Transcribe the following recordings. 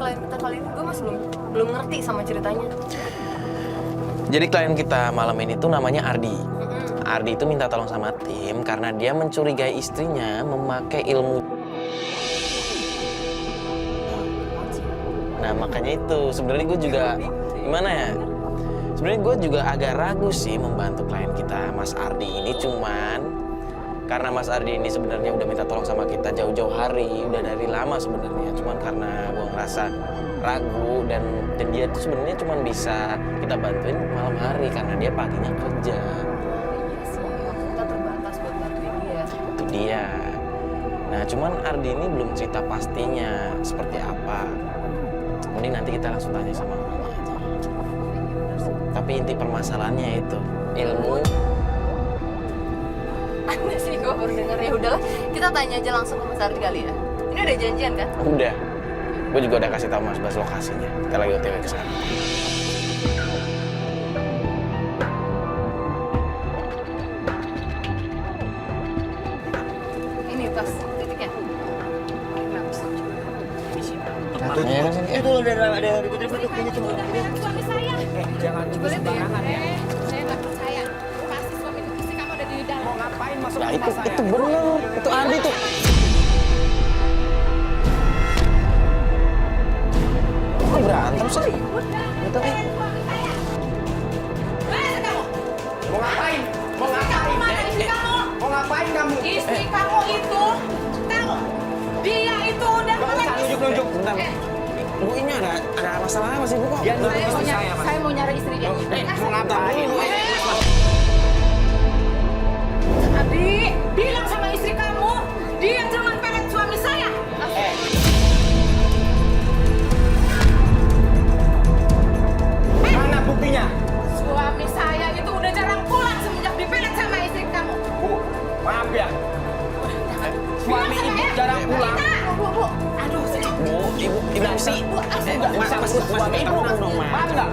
klien kita kali ini gue masih belum ngerti sama ceritanya. Jadi klien kita malam ini tuh namanya Ardi. Ardi itu minta tolong sama tim karena dia mencurigai istrinya memakai ilmu. Nah makanya itu sebenarnya gue juga gimana ya? Sebenarnya gue juga agak ragu sih membantu klien kita Mas Ardi ini, cuman karena Mas Ardi ini sebenarnya udah minta tolong sama kita jauh-jauh hari, udah dari lama sebenarnya. Cuman karena gue ngerasa ragu dan dia tuh sebenarnya cuma bisa kita bantuin malam hari karena dia paginya kerja. Iya sih, waktu kita terbatas buat bantuin dia. Itu dia. Nah cuman Ardi ini belum cerita pastinya seperti apa. Mending nanti kita langsung tanya sama orangnya aja. Tapi inti permasalahannya itu ilmu. Aneh sih, gue baru denger. Ya udahlah, kita tanya aja langsung ke Mas Ardi kali ya. Ini udah janjian kan? Udah. Gue juga udah kasih tahu Mas Bas lokasinya. Kita lagi OTW ke sana. Ini pas titiknya. Nggak bisa. Itu ada ribut-ribut kayaknya cuma ini. Suami saya. Jangan Coba lihat deh. Saya nggak percaya. Pasti suami istri kamu ada di dalam. mau ngapain masuk Nah rumah saya? itu bener. Itu Ardi tuh. Kok berantem sih? Itu Mana kamu? Mau ngapain? Mau ngapain? Mana istri kamu? Mau ngapain kamu? Istri kamu itu tahu dia itu udah Gak usah nunjuk-nunjuk. Bentar. Bu ini ada masalah apa sih Bu kok? Dia nunjuk istri saya, Mas. saya mau nyari istri dia. Mau ngapain? Abi, bilang sama istri kamu, dia jangan pelet suami saya. Mana buktinya? Suami saya itu udah jarang pulang semenjak dipelet sama istri kamu. Bu, maaf ya. Suami ibu jarang pulang. Bu. Aduh, Bu, ibu sih. Mas ibu dong Mas. Maaf nggak?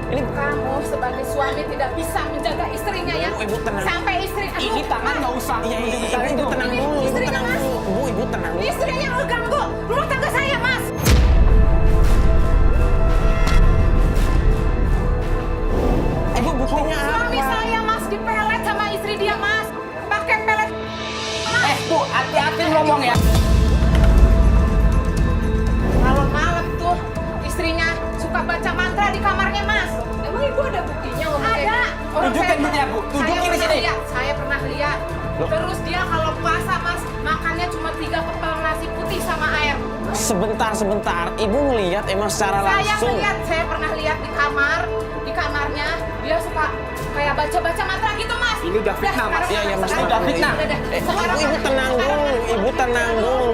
ini kamu sebagai suami tidak bisa menjaga istrinya ya. Ibu tenang. Sampai istri, Ini tangan nggak usah. Iya, Besar-besar ibu itu. tenang dulu, ibu Istrinya, tenang Mas. dulu. Bu, ibu tenang dulu. Istrinya yang ngeganggu rumah tangga saya, Mas. Ibu buktinya Suami apa? saya, Mas, dipelet sama istri dia, Mas. Pakai pelet. Bu, hati-hati ngomong ya. Kalau malam tuh istrinya suka baca mantra di kamarnya, Mas. Emang ibu ada buktinya ngomong kayak Ada. gitu? Orang Tunjukin saya- buktinya, Bu. Tunjukin saya di pernah sini. lihat, Saya pernah lihat. Terus dia kalau puasa, Mas, makannya cuma 3 kepal nasi putih sama air. Sebentar. Ibu ngelihat emang secara langsung. Saya pernah lihat di kamarnya dia suka kayak baca-baca mantra gitu, Mas. Ini udah fitnah, Mas. Iya, iya, Mas. Udah fitnah. Ibu tenang dulu, ibu tenang dulu.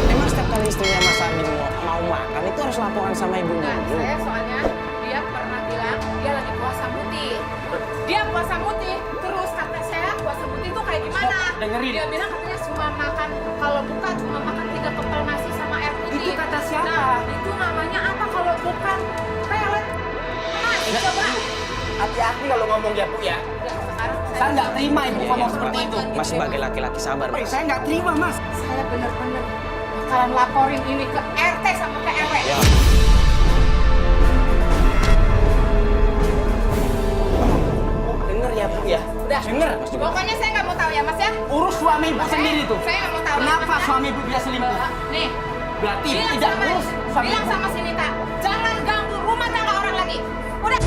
Emang setiap kali istrinya Mas Ardi mau makan itu harus laporan sama ibu Nah, dulu. saya soalnya dia pernah bilang dia lagi puasa putih. Dia puasa putih, terus kata saya puasa putih itu kayak gimana? Dengerin. Dia bilang katanya cuma makan, kalau buka cuma makan 3 kepal nasi sama air putih. Itu kata siapa? Nah, itu namanya apa kalau bukan pelet? Mas, coba. Hati-hati kalau ngomong ya, Bu ya. Ya, sekarang Saya nggak terima ibu ngomong seperti itu. Mas sebagai laki-laki sabar, Mas. Saya nggak terima, Mas. saya bener-bener bakalan laporin ini ke RT sama ke RW. Ya. Dengar ya, Bu ya. Udah. Dengar. Pokoknya saya nggak mau tahu ya, Mas ya. Urus suami ibu sendiri tuh. Saya nggak mau tahu. Kenapa Mas, ya. suami ibu dia selingkuh? Nih, Berarti ibu bilang tidak sama, urus suami bilang ibu. sama si Nita, jangan ganggu rumah tangga orang lagi. Udah.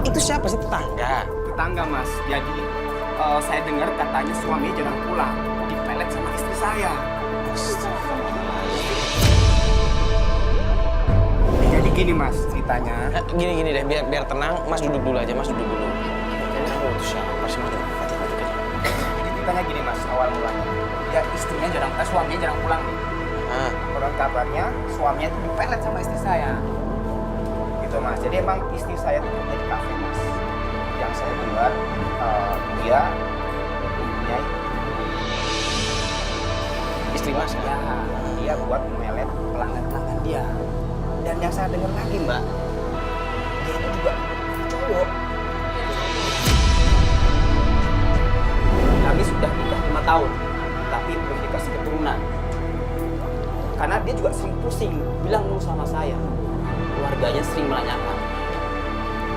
Itu siapa sih tetangga? Tetangga, Mas. Jadi saya dengar katanya suaminya jarang pulang. Dipelet sama istri saya. Jadi gini, Mas, ceritanya. Gini deh, biar tenang. Mas duduk dulu aja, Mas duduk dulu. Oh, itu siapa sih Mas? Jadi ceritanya gini, Mas, awal mulanya. Ya istrinya suaminya jarang pulang nih. Ah, Konon kabarnya suaminya itu dipelet sama istri saya. Gitu, Mas. Jadi emang istri saya tuh kerja di kafe, Mas. Yang saya dengar dia mempunyai istri Mas ya, kan? dia buat melet pelanggan-pelanggan dia. Dan yang saya dengar lagi, Mbak, dia itu juga cowok. Kami sudah tahun, tapi belum dikasih keturunan. Karena dia juga sering pusing, bilang dulu sama saya. Keluarganya sering menanyakan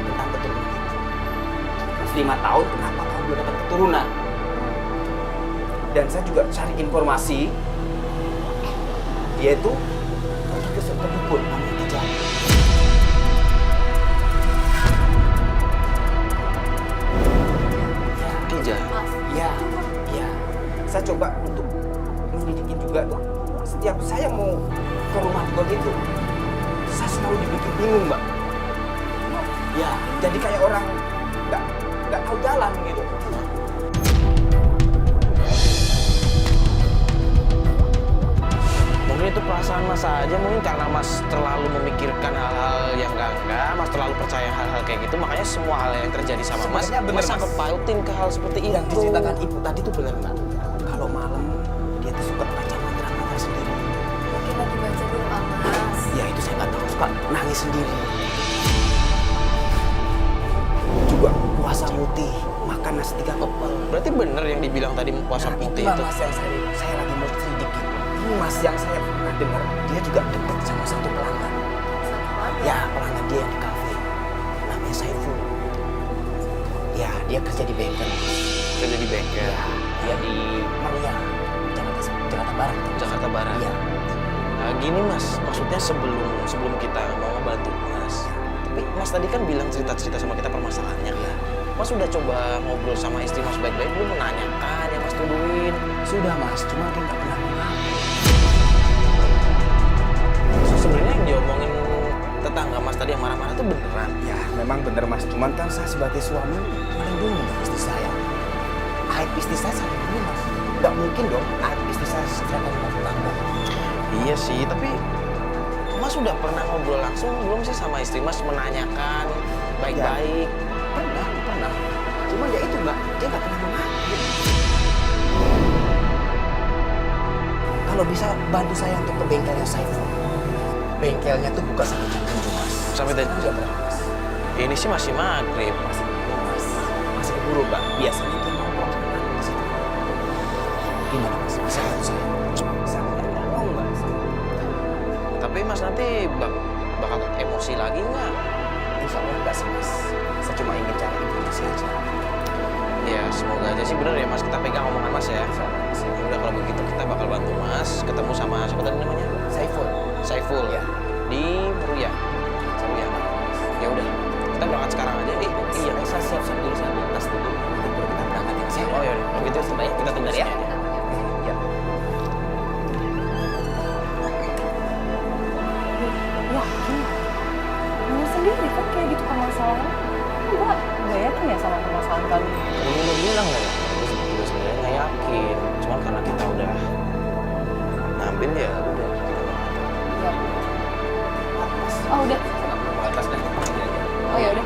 tentang keturunan itu. 5 tahun, kenapa kamu belum dapat keturunan? Dan saya juga cari informasi, dia itu pergi ke suatu dukun namanya Kijang. Kijang. Mas, Ya, ya. Saya coba untuk menyelidikin juga tuh. Setiap saya mau ke rumah dukun itu, saya selalu dibikin bingung, Mbak. Ya, jadi kayak orang nggak tahu jalan gitu. Mungkin itu perasaan Mas aja, mungkin karena Mas terlalu memikirkan hal-hal yang enggak, Mas terlalu percaya hal-hal kayak gitu, makanya semua hal yang terjadi sama Mas, Sebenarnya bener, Mas Mas. sangkut pautin ke hal seperti itu. Yang diceritakan ibu tadi tuh benar, Mbak. Kalau malam dia tuh suka baca mantra-mantra sendiri. mungkin lagi baca doa, Mas. Ya itu saya nggak tahu, suka nangis sendiri. Juga puasa putih, makan nasi 3 kepel. Berarti bener yang dibilang tadi puasa Nah, putih itulah itu. Mas yang saya lagi mau selidiki. Ini Mas yang saya pernah dengar, dia juga dekat sama satu pelanggan. Satu aja. Ya, pelanggan dia yang di kafe. Namanya Saiful. Ya, dia kerja di bengkel. Kerja di bengkel, Ya, dia di Maria, Jakarta Barat. Jakarta Barat. Iya. Nah, gini Mas, maksudnya sebelum kita mau ngebantu Mas, tapi Mas tadi kan bilang cerita-cerita sama kita permasalahannya. Mas udah coba ngobrol sama istri Mas baik-baik, belum menanyakan yang Mas tuduhin. Sudah Mas, cuma dia nggak pernah mengaku. Sebenarnya yang diomongin tetangga Mas tadi yang marah-marah itu beneran. Ya, memang benar Mas. Cuman kan saya sebagai suami melindungi istri saya. Aib istri saya ini Mas. Nggak mungkin dong aib istri saya serahkan rumah tetangga. Iya sih, tapi Mas udah pernah ngobrol langsung belum sih sama istri Mas menanyakan baik-baik? Pernah. Cuman ya itu Mbak, dia nggak pernah mengaku. Kalau bisa bantu saya untuk ke bengkelnya Saiful. Bengkelnya tuh buka sampai jam 7 Mas. Sampai jam Sekarang jam berapa Mas? Ini sih masih maghrib. Masih keburu Mas. Masih keburu Mbak. Biasanya dia nongkrong sama anak di situ. Gimana Mas? Bisa bantu saya? Bisa mau Mbak? Tapi Mas nanti bakal emosi lagi nggak? Insya Allah enggak sih Mas. Saya cuma ingin cari informasi aja. Ya semoga aja sih bener ya Mas, kita pegang omongan Mas ya. Insya Allah Mas. Udah kalau begitu kita bakal bantu Mas ketemu sama siapa tadi namanya? Saiful. Saiful. Ya. Di Meruya. Meruya. Ya udah, kita berangkat sekarang aja. Iya. Saya siap-siap dulu, saya ambil tas dulu. Nanti baru kita berangkat ya Mas. Oh ya udah, kalau gitu kita tunggu ya. sini aja. Ya. Yakin? Kamu sendiri kan kayak gitu permasalahan. Gua nggak yakin ya sama permasalahan kali ini. Lu udah bilang nggak ya? Gue juga sebenarnya nggak yakin. Cuman karena kita udah ngambil ya udah. Ya. Oh udah. Atas dan Oh ya udah.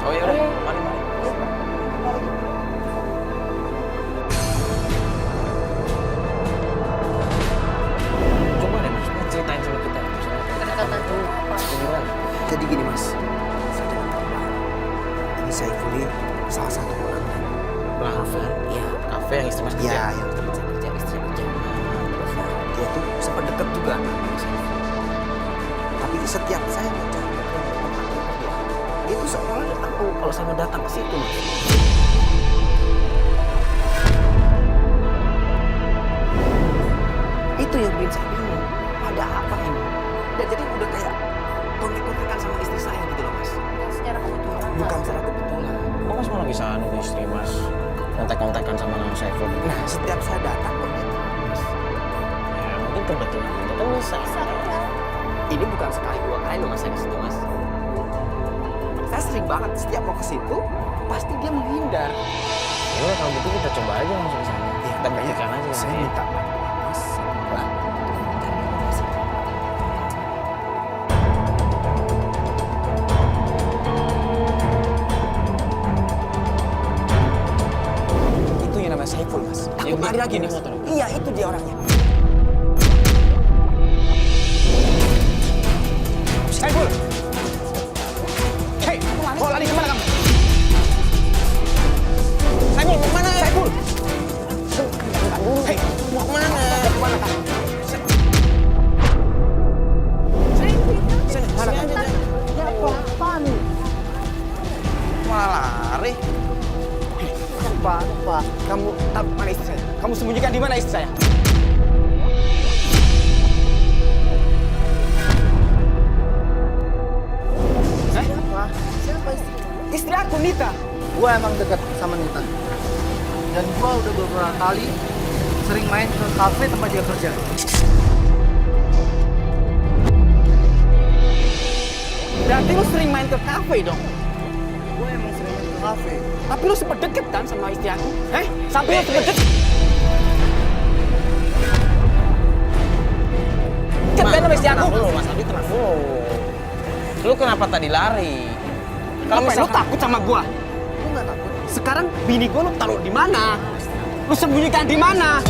Oh ya udah, mari. Coba deh Mas, ceritain sama kita. Kedekatan tuh apa? Gimana? Jadi gini Mas, saya dapat kabar. Ini Saiful ini salah satu pelanggan. Pelanggan? Iya. Kafe yang istri Mas kerja? Iya, yang kerja istri kerja. Terus ya, dia tuh sempat deket juga sama Saiful. Tapi setiap saya mau cari dia tuh seolah udah tahu kalau saya mau datang ke situ Mas. Itu yang bikin saya bingung. Ada apa ini? Dan jadi udah kayak kontek-kontekan sama istri saya gitu loh Mas. Secara kebetulan. Bukan secara kebetulan. Kok Mas malah bisa nunggu istri Mas kontak-kontakan sama nama Saiful? Nah, setiap saya datang kok gitu Mas. Ya mungkin kebetulan aja kan bisa. Ini bukan sekali 2 kali loh Mas saya ke situ Mas. Saya sering banget setiap mau ke situ pasti dia menghindar. Ya udah kalau gitu kita coba aja langsung ke sana. Kita buktikan aja. Saya ya. minta bantuan Mas. Lah, cari informasi. Itu yang namanya Saiful Mas. Aku Yang lari lagi di Mas. motor. Iya, itu dia orangnya. Saiful! Hei, mau lari kemana kamu? Saiful, mau kemana? Saiful! Hei, mau kemana? Sini aja. Apaan nih? Malah lari. Apa? Kamu tahu mana istri saya? Kamu sembunyikan di mana istri saya? Siapa istri? Istri aku, Nita. Gue emang dekat sama Nita. Dan gue udah beberapa kali sering main ke kafe tempat dia kerja. Berarti lu sering main ke kafe dong? Gue emang sering main ke kafe. Tapi lu sempet deket kan sama istri aku? Sampai lu sempet deket? Deket kan sama istri aku? Tenang dulu, Mas Ardi, tenang dulu. Lu kenapa tadi lari? Kalau misalnya lu takut sama gua, Gue gak takut. sekarang bini gua lu taruh di mana? Lu sembunyikan di mana?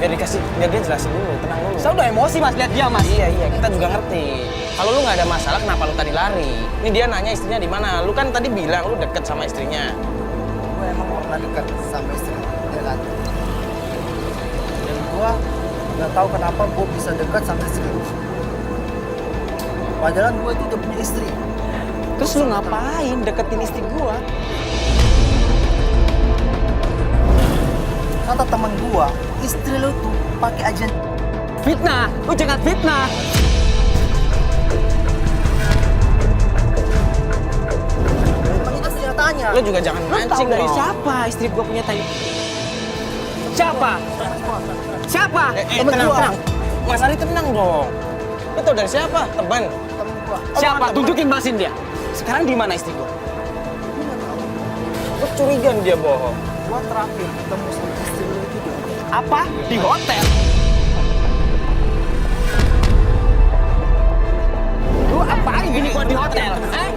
Biar dia jelasin dulu, tenang dulu. Saya udah emosi mas, lihat dia mas. Iya, kita juga ngerti. Kalau lu nggak ada masalah, kenapa lu tadi lari? Ini dia nanya istrinya di mana. Lu kan tadi bilang lu deket sama istrinya. Gue emang pernah dekat sama istri Delan. Dan gue gak tahu kenapa gue bisa dekat sama istri. Padahal gue itu udah punya istri. Terus lu ngapain deketin istri gua? Kata teman gue, istri lu tuh pakai ajen. Fitnah, lu jangan fitnah. Emang itu kenyataannya. Lu juga jangan Lu tahu mancing dari dong. siapa istri gua punya tai? Siapa? Siapa? Temen gua. Tenang. Mas Ari tenang dong. Lu tau dari siapa? Teman. Temen gue. Siapa? Tunjukin masin dia. Sekarang di mana istri gua? Lu curiga dia bohong. Gue terakhir ketemu sama istri lu itu di hotel. Apa? Di hotel? Lu apain gini gua di hotel?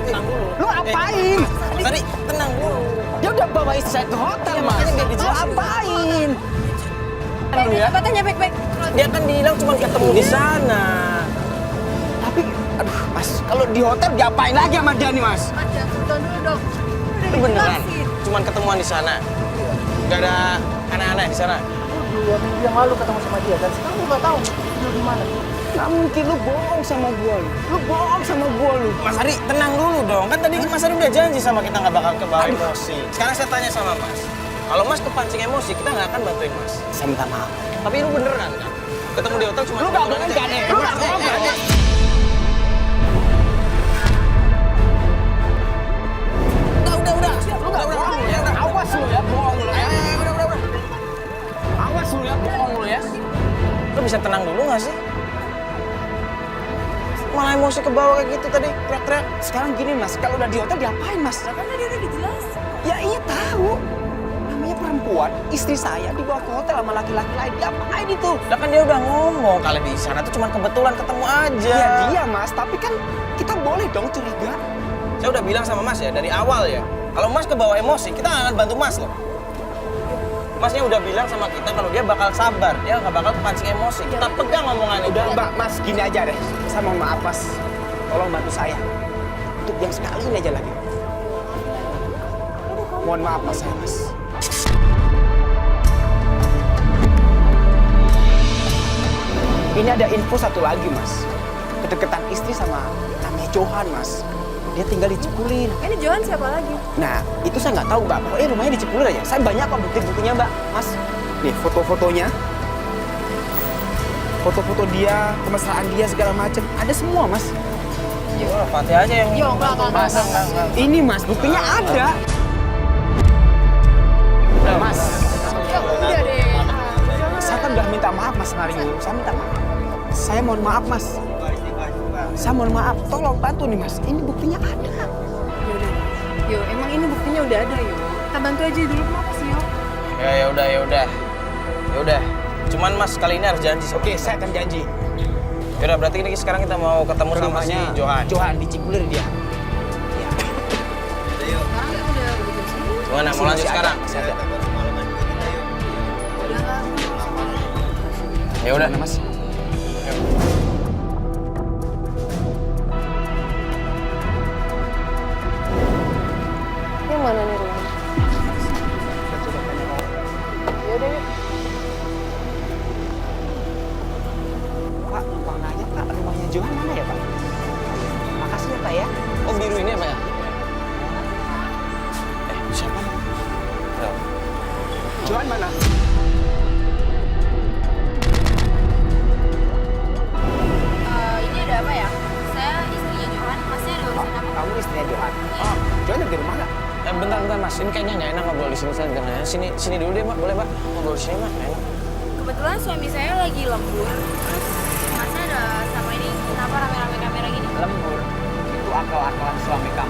Tenang dulu. Lu apain? Mas Ari, tenang dulu. Dia udah bawa istri saya ke hotel, Mas. makanya biar Lu dijelasin. apain? Dulu ya. Katanya baik-baik. Dia kan bilang cuma ketemu di sana. Tapi, aduh, Mas, kalau di hotel diapain lagi sama dia nih, Mas? Mas, jangan sultan dulu dong. Udah Itu beneran. dijelasin. Cuman ketemuan di sana. Gak ada aneh-aneh di sana. Gue 2 minggu yang lalu ketemu sama dia dan sekarang gue gak tahu dia di mana. Gak mungkin lu bohong sama gua lu. Lu bohong sama gua lu. Mas Ari, tenang dulu dong. Kan tadi Mas Ari udah janji sama kita nggak bakal kebawa emosi. Sekarang saya tanya sama Mas. Kalau Mas kepancing emosi, kita nggak akan bantuin Mas. Saya minta maaf. Tapi lu beneran kan? Ketemu di hotel cuma... Lu gak bohong kan? Lu gak bohong kan? Udah. Lu gak bohong ya? Awas lu ya, bohong lu ya. Udah. Awas lu ya, bohong lu ya. Lu bisa tenang dulu nggak sih? Malah emosi ke bawah kayak gitu tadi, teriak-teriak. Sekarang gini mas, kalau udah di hotel diapain mas? Kan tadi udah dijelasin. Ya iya tahu. Namanya perempuan, istri saya dibawa ke hotel sama laki-laki lain. Diapain itu? Lah kan dia udah ngomong kalau di sana tuh cuma kebetulan ketemu aja. Ya dia mas, tapi kan kita boleh dong curiga. Saya udah bilang sama Mas ya dari awal ya. Kalau Mas kebawa emosi, kita nggak akan bantu Mas loh. Masnya udah bilang sama kita kalau dia bakal sabar, dia nggak bakal kepancing emosi. Kita pegang omongannya. Udah mbak, mas gini aja deh. Saya mohon maaf mas, tolong bantu saya. Untuk yang sekali ini aja lagi. Mohon maaf mas saya mas. Ini ada info satu lagi mas. Kedekatan istri sama namanya Johan mas. Dia tinggal di Cipulir. Ini Johan siapa lagi? Nah, itu saya nggak tahu mbak. Pokoknya rumahnya di Cipulir aja. Saya banyak kok bukti-buktinya mbak, mas. Nih foto-fotonya, foto-foto dia, kemesraan dia segala macem. Ada semua mas. Yo, Fatih aja yang... Yo, enggak. Enggak. Ini mas, buktinya ada. Udah, Mas, Ya udah deh. saya kan udah minta maaf mas kemarin. Saya minta maaf. Saya mohon maaf mas. Saya mohon maaf. Tolong bantu nih mas. Ini buktinya ada. Yaudah. Yo, emang ini buktinya udah ada, Yo. Kita bantu aja dulu, kenapa sih, Yo? Ya udah. Cuman Mas kali ini harus janji. Oke, saya akan janji. Yaudah, berarti ini sekarang kita mau ketemu sama si Johan. Johan di Cipulir dia. Sekarang kita udah jam segini. Gimana, mau lanjut sekarang? Masih ada. Udah nggak? Ya udah. Mana, mas? Yang mana nih rumahnya? Yaudah, yuk. Johan mana ya Pak? Makasih ya Pak ya. Oh, biru ini apa ya? Siapa? Johan mana? Ini ada apa ya? Saya istrinya Johan, masnya ada urusan apa? Kamu istrinya Johan? Iya. Johan ada di rumah nggak? Bentar, Mas. Ini kayaknya nggak enak ngobrol di sini. Sini dulu deh, Mak. Boleh, Pak? Ngobrol di sini, Mak. Nggak enak. Kebetulan suami saya lagi lembur, terus masnya ada sama ini kenapa rame-rame kamera gini? Lembur. Itu akal-akalan suami kamu.